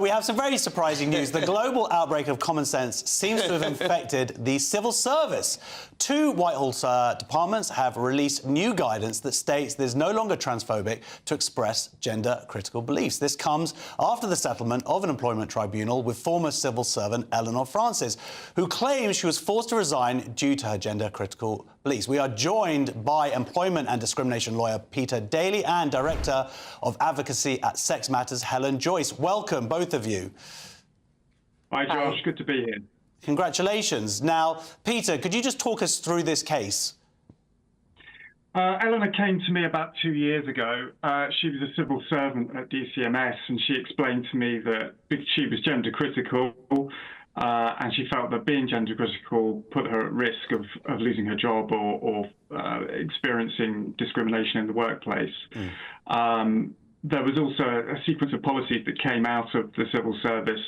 We have some very surprising news. The global outbreak of common sense seems to have infected the civil service. Two Whitehall departments have released new guidance that states there's no longer transphobic to express gender-critical beliefs. This comes after the settlement of an employment tribunal with former civil servant Eleanor Frances, who claims she was forced to resign due to her gender-critical beliefs. We are joined by employment and discrimination lawyer Peter Daly and Director of Advocacy at Sex Matters, Helen Joyce. Welcome, both of you. Hi, Josh. Good to be here. Congratulations. Now, Peter, could you just talk us through this case? Eleanor came to me about 2 years ago. She was a civil servant at DCMS, and she explained to me that she was gender critical, and she felt that being gender critical put her at risk of losing her job or experiencing discrimination in the workplace. There was also a sequence of policies that came out of the civil service,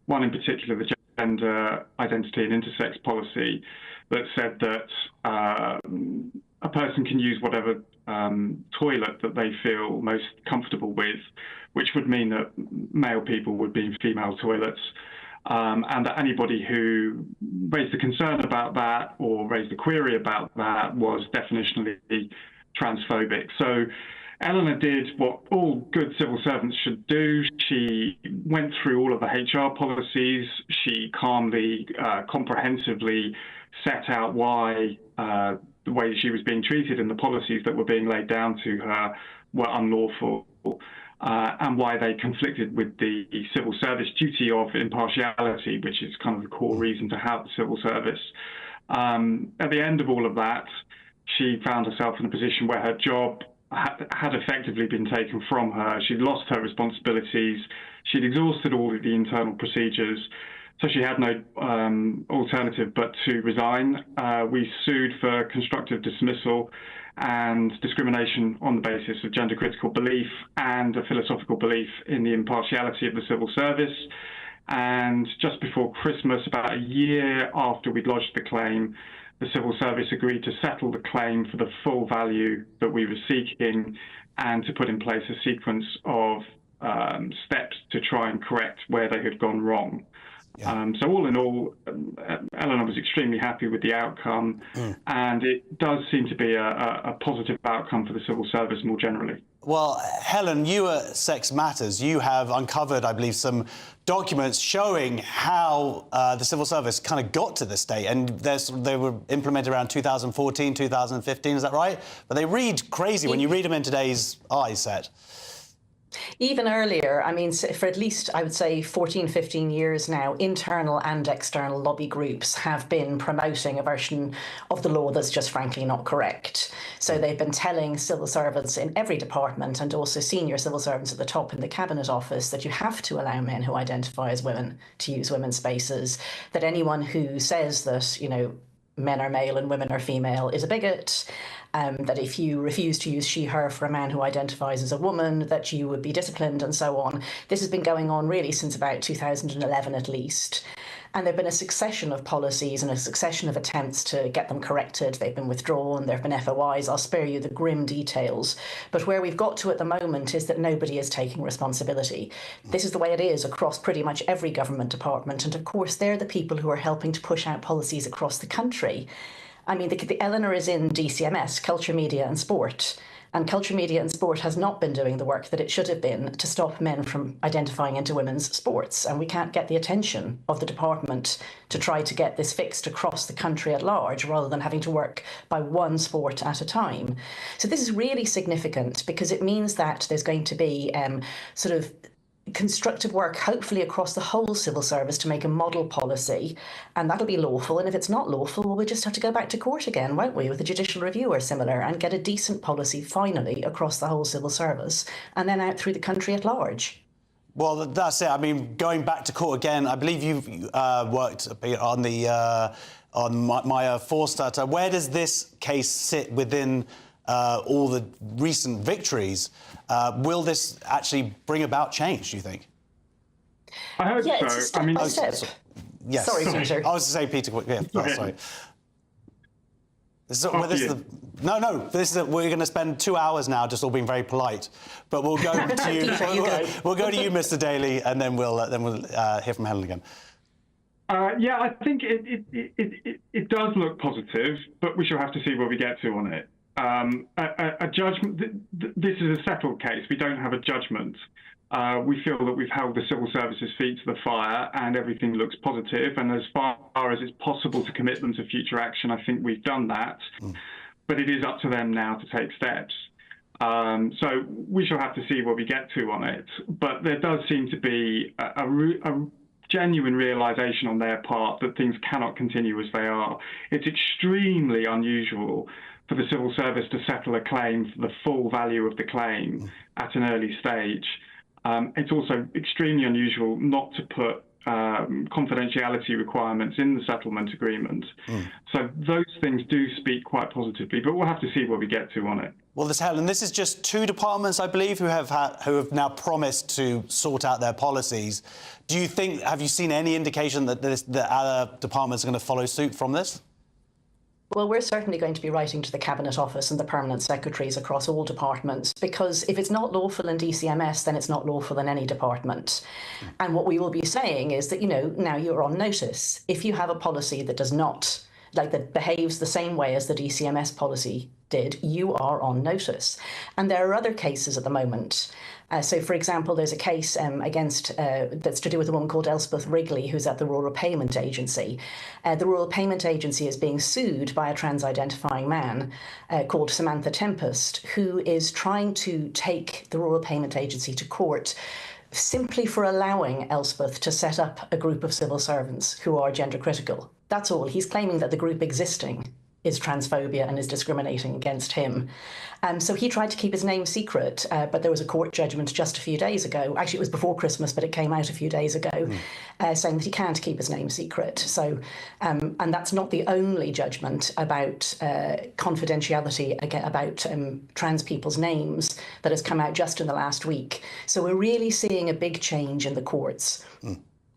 one in particular, the gender identity and intersex policy, that said that a person can use whatever toilet that they feel most comfortable with, which would mean that male people would be in female toilets, and that anybody who raised a concern about that or raised a query about that was definitionally transphobic. So Eleanor did what all good civil servants should do. She went through all of the HR policies. She calmly, comprehensively set out why the way she was being treated and the policies that were being laid down to her were unlawful, and why they conflicted with the civil service duty of impartiality, which is kind of the core reason to have the civil service. At the end of all of that, she found herself in a position where her job had effectively been taken from her. She'd lost her responsibilities. She'd exhausted all of the internal procedures. So she had no alternative but to resign. We sued for constructive dismissal and discrimination on the basis of gender critical belief and a philosophical belief in the impartiality of the civil service. And just before Christmas, about a year after we'd lodged the claim, the civil service agreed to settle the claim for the full value that we were seeking and to put in place a sequence of steps to try and correct where they had gone wrong. Yeah. So all in all, Eleanor was extremely happy with the outcome, and it does seem to be a positive outcome for the civil service more generally. Well, Helen, you at Sex Matters, you have uncovered, I believe, some documents showing how the civil service kind of got to this state, and they were implemented around 2014, 2015, is that right? But they read crazy when you read them in today's eyes set. Even earlier, I mean, for at least, I would say, 14, 15 years now, internal and external lobby groups have been promoting a version of the law that's just frankly not correct. So they've been telling civil servants in every department and also senior civil servants at the top in the Cabinet Office that you have to allow men who identify as women to use women's spaces, that anyone who says that, you know, men are male and women are female is a bigot, that if you refuse to use she, her for a man who identifies as a woman, that you would be disciplined and so on. This has been going on really since about 2011 at least. And there have been a succession of policies and a succession of attempts to get them corrected. They've been withdrawn, there have been FOIs. I'll spare you the grim details. But where we've got to at the moment is that nobody is taking responsibility. This is the way it is across pretty much every government department. And of course, they're the people who are helping to push out policies across the country. I mean, the Eleanor is in DCMS, Culture, Media and Sport. And Culture, Media and Sport has not been doing the work that it should have been to stop men from identifying into women's sports. And we can't get the attention of the department to try to get this fixed across the country at large, rather than having to work by one sport at a time. So this is really significant because it means that there's going to be sort of constructive work, hopefully across the whole civil service, to make a model policy, and that'll be lawful. And if it's not lawful, well, we'll just have to go back to court again, won't we, with a judicial review or similar, and get a decent policy finally across the whole civil service and then out through the country at large. Well, that's it. I mean, going back to court again, I believe you've worked on the on Maya Forstater. Where does this case sit within all the recent victories? Will this actually bring about change, do you think? I hope so. It's a step by step. Yes. Sorry, Peter. I was to say, Peter, yeah, Okay. sorry. We're going to spend 2 hours now just all being very polite, but we'll go to you. We'll go to you, Mr. Daly, and then we'll hear from Helen again. Yeah, I think it does look positive, but we shall have to see where we get to on it. A judgment. This is a settled case. We don't have a judgment. We feel that we've held the civil service's feet to the fire and everything looks positive. And as far as it's possible to commit them to future action, I think we've done that. But it is up to them now to take steps. So we shall have to see where we get to on it. But there does seem to be a genuine realization on their part that things cannot continue as they are. It's extremely unusual for the civil service to settle a claim for the full value of the claim at an early stage. It's also extremely unusual not to put confidentiality requirements in the settlement agreement. So those things do speak quite positively, but we'll have to see where we get to on it. Well, Helen, this is just 2 departments, I believe, who have now promised to sort out their policies. Have you seen any indication that the other departments are going to follow suit from this? Well, we're certainly going to be writing to the Cabinet Office and the permanent secretaries across all departments, because if it's not lawful in DCMS, then it's not lawful in any department. And what we will be saying is that, now you're on notice. If you have a policy that does not, that behaves the same way as the DCMS policy did, you are on notice. And there are other cases at the moment. So, for example, there's a case that's to do with a woman called Elspeth Wrigley, who's at the Rural Payment Agency. The Rural Payment Agency is being sued by a trans-identifying man called Samantha Tempest, who is trying to take the Rural Payment Agency to court simply for allowing Elspeth to set up a group of civil servants who are gender critical. That's all. He's claiming that the group existing is transphobia and is discriminating against him. So he tried to keep his name secret, but there was a court judgment just a few days ago. Actually, it was before Christmas, but it came out a few days ago, saying that he can't keep his name secret. So, and that's not the only judgment about confidentiality, about trans people's names that has come out just in the last week. So we're really seeing a big change in the courts.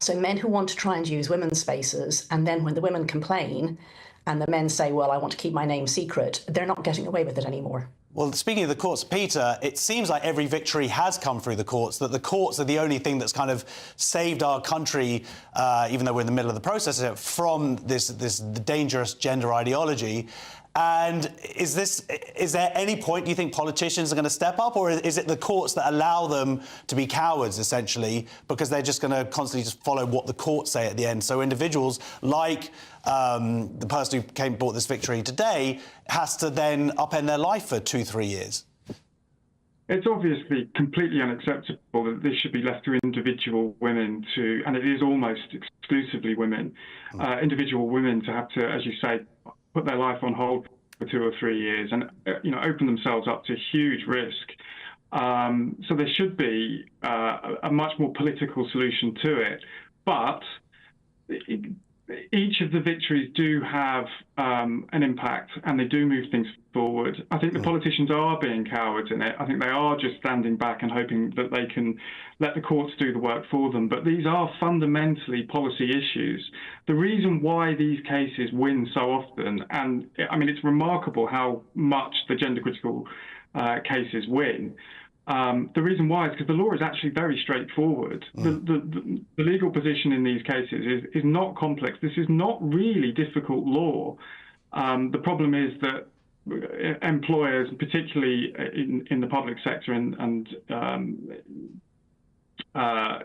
So men who want to try and use women's spaces, and then when the women complain, and the men say, well, I want to keep my name secret, they're not getting away with it anymore. Well, speaking of the courts, Peter, it seems like every victory has come through the courts, that the courts are the only thing that's kind of saved our country, even though we're in the middle of the process, from this dangerous gender ideology. And is there any point, do you think, politicians are going to step up, or is it the courts that allow them to be cowards, essentially, because they're just going to constantly just follow what the courts say at the end? So individuals like the person who brought this victory today has to then upend their life for 2-3 years. It's obviously completely unacceptable that this should be left to individual women to, and it is almost exclusively women, individual women to have to, as you say, put their life on hold for 2 or 3 years and open themselves up to huge risk. So there should be a much more political solution to it. But each of the victories do have an impact, and they do move things forward. I think the politicians are being cowards in it. I think they are just standing back and hoping that they can let the courts do the work for them. But these are fundamentally policy issues. The reason why these cases win so often, and I mean, it's remarkable how much the gender critical cases win. The reason why is because the law is actually very straightforward. The legal position in these cases is not complex. This is not really difficult law. The problem is that employers, particularly in the public sector and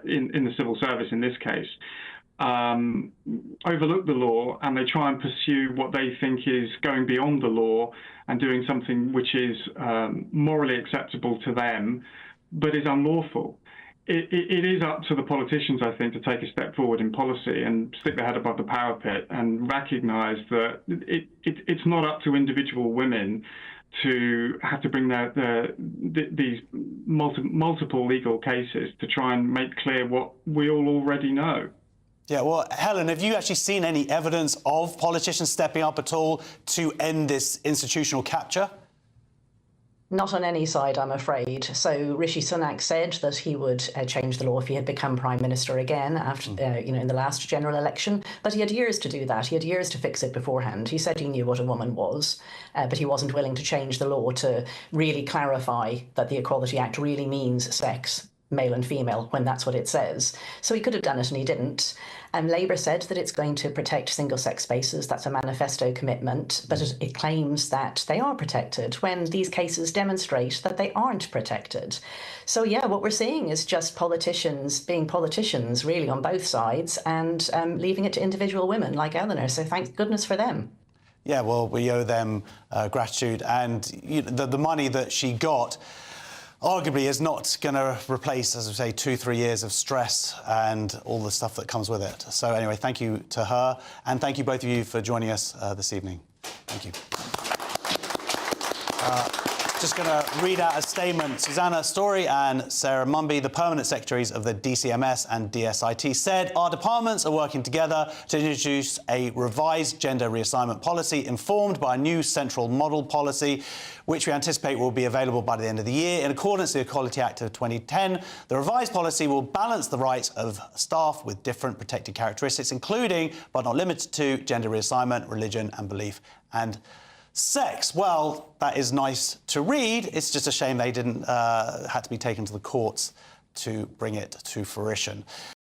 in the civil service in this case, overlook the law, and they try and pursue what they think is going beyond the law and doing something which is morally acceptable to them, but is unlawful. It is up to the politicians, I think, to take a step forward in policy and stick their head above the parapet and recognise that it's not up to individual women to have to bring these multiple legal cases to try and make clear what we all already know. Yeah, well, Helen, have you actually seen any evidence of politicians stepping up at all to end this institutional capture? Not on any side, I'm afraid. So Rishi Sunak said that he would change the law if he had become Prime Minister again after, in the last general election. But he had years to do that. He had years to fix it beforehand. He said he knew what a woman was, but he wasn't willing to change the law to really clarify that the Equality Act really means sex, male and female, when that's what it says. So he could have done it and he didn't. Labour said that it's going to protect single-sex spaces. That's a manifesto commitment, but it claims that they are protected when these cases demonstrate that they aren't protected. So, yeah, what we're seeing is just politicians being politicians, really, on both sides, and leaving it to individual women like Eleanor. So thank goodness for them. Yeah, well, we owe them gratitude. And the money that she got arguably is not going to replace, as I say, 2-3 years of stress and all the stuff that comes with it. So anyway, thank you to her, and thank you both of you for joining us this evening. Thank you. Just going to read out a statement. Susanna Story and Sarah Mumby, the permanent secretaries of the DCMS and DSIT, said our departments are working together to introduce a revised gender reassignment policy informed by a new central model policy, which we anticipate will be available by the end of the year. In accordance with the Equality Act of 2010, the revised policy will balance the rights of staff with different protected characteristics, including, but not limited to, gender reassignment, religion and belief, and sex. Well, that is nice to read. It's just a shame they didn't had to be taken to the courts to bring it to fruition.